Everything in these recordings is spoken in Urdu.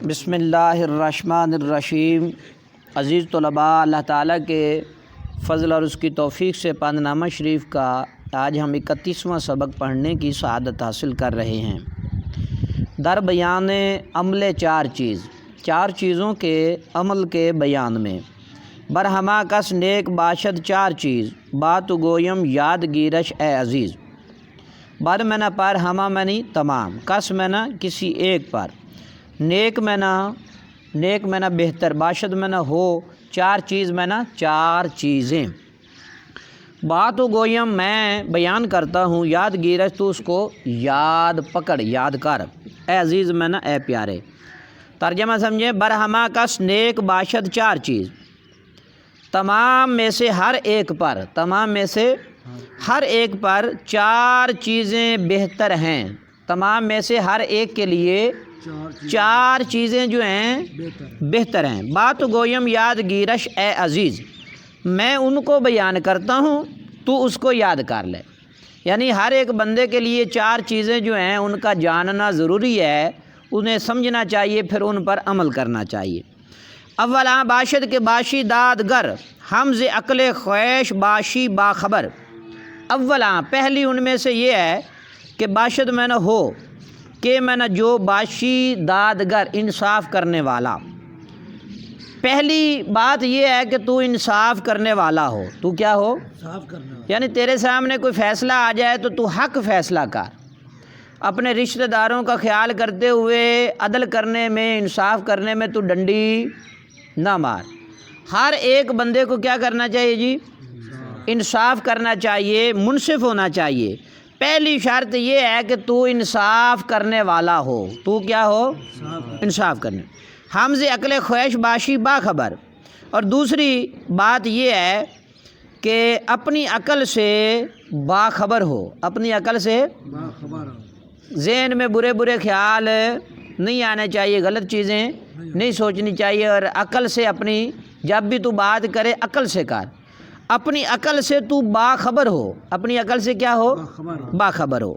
بسم اللہ الرحمن الرحیم۔ عزیز طلباء، اللہ تعالیٰ کے فضل اور اس کی توفیق سے پندنامہ شریف کا آج ہم 31واں سبق پڑھنے کی سعادت حاصل کر رہے ہیں۔ در بیان عمل چار چیزوں کے عمل کے بیان میں برہما کس نیک باشد چار چیز بات گویم یاد گیرش اے عزیز۔ بر میں نہ پر، ہما میں نہیں تمام، کس میں نہ کسی ایک پر، نیک میں نہ بہتر، باشد میں نہ ہو، چار چیز میں نہ چار چیزیں۔ بات و گویم میں بیان کرتا ہوں، یاد گیرش تو اس کو یاد پکڑ، یاد کر، اے عزیز میں نہ اے پیارے۔ ترجمہ سمجھیں، برہما کس نیک باشد چار چیز، تمام میں سے ہر ایک پر چار چیزیں بہتر ہیں۔ تمام میں سے ہر ایک کے لیے چار چیزیں جو ہیں بہتر ہیں۔ بات گویم یاد گیرش اے عزیز، میں ان کو بیان کرتا ہوں، تو اس کو یاد کر لے۔ یعنی ہر ایک بندے کے لیے چار چیزیں جو ہیں ان کا جاننا ضروری ہے، انہیں سمجھنا چاہیے، پھر ان پر عمل کرنا چاہیے۔ اولا باشد کے باشی دادگر، حمز عقل خویش باشی باخبر۔ اولا پہلی ان میں سے یہ ہے کہ باشد میں نہ ہو، کہ میں نہ جو باشی دادگر انصاف کرنے والا۔ پہلی بات یہ ہے کہ تو انصاف کرنے والا ہو۔ تو کیا ہو؟ انصاف کرنے والا۔ یعنی تیرے سامنے کوئی فیصلہ آ جائے تو حق فیصلہ کر، اپنے رشتہ داروں کا خیال کرتے ہوئے عدل کرنے میں، انصاف کرنے میں تو ڈنڈی نہ مار۔ ہر ایک بندے کو کیا کرنا چاہیے جی؟ انصاف کرنا چاہیے، منصف ہونا چاہیے۔ پہلی شرط یہ ہے کہ تو انصاف کرنے والا ہو۔ تو کیا ہو؟ انصاف کرنے۔ حمز عقل خویش باشی باخبر۔ اور دوسری بات یہ ہے کہ اپنی عقل سے باخبر ہو، اپنی عقل سے ذہن میں برے خیال نہیں آنے چاہیے، غلط چیزیں نہیں سوچنی چاہیے، اور عقل سے اپنی جب بھی تو بات کرے عقل سے کر، اپنی عقل سے تو باخبر ہو۔ اپنی عقل سے کیا ہو؟ باخبر ہو۔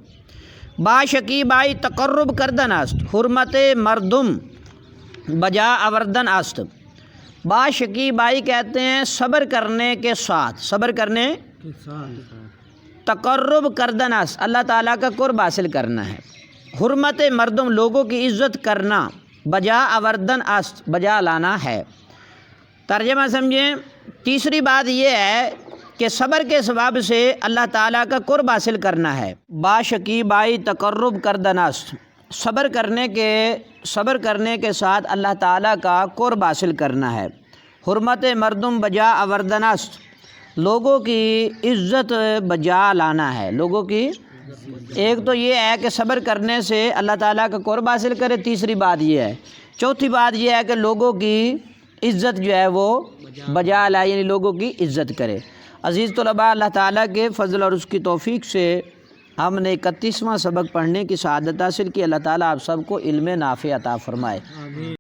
باشکیب آئی تقرب کردن است، حرمت مردم بجا آوردن است۔ باشکیب آئی کہتے ہیں صبر کرنے کے ساتھ، تقرب کردن است، اللہ تعالیٰ کا قرب حاصل کرنا ہے۔ حرمت مردم لوگوں کی عزت کرنا، بجا آوردن است بجا لانا ہے۔ ترجمہ سمجھیں، تیسری بات یہ ہے کہ صبر کے سبب سے اللہ تعالیٰ کا قرب حاصل کرنا ہے۔ باشکیب آئی تقرب کردن است، صبر کرنے کے ساتھ اللہ تعالیٰ کا قرب حاصل کرنا ہے۔ حرمت مردم بجا آوردن است، لوگوں کی عزت بجا لانا ہے۔ لوگوں کی ایک تو یہ ہے کہ صبر کرنے سے اللہ تعالیٰ کا قرب حاصل کرے، تیسری بات یہ ہے، چوتھی بات یہ ہے کہ لوگوں کی عزت جو ہے وہ بجا لائے، یعنی لوگوں کی عزت کرے۔ عزیز طلباء، اللہ تعالیٰ کے فضل اور اس کی توفیق سے ہم نے 31واں سبق پڑھنے کی سعادت حاصل کی۔ اللہ تعالیٰ آپ سب کو علم نافع عطا فرمائے۔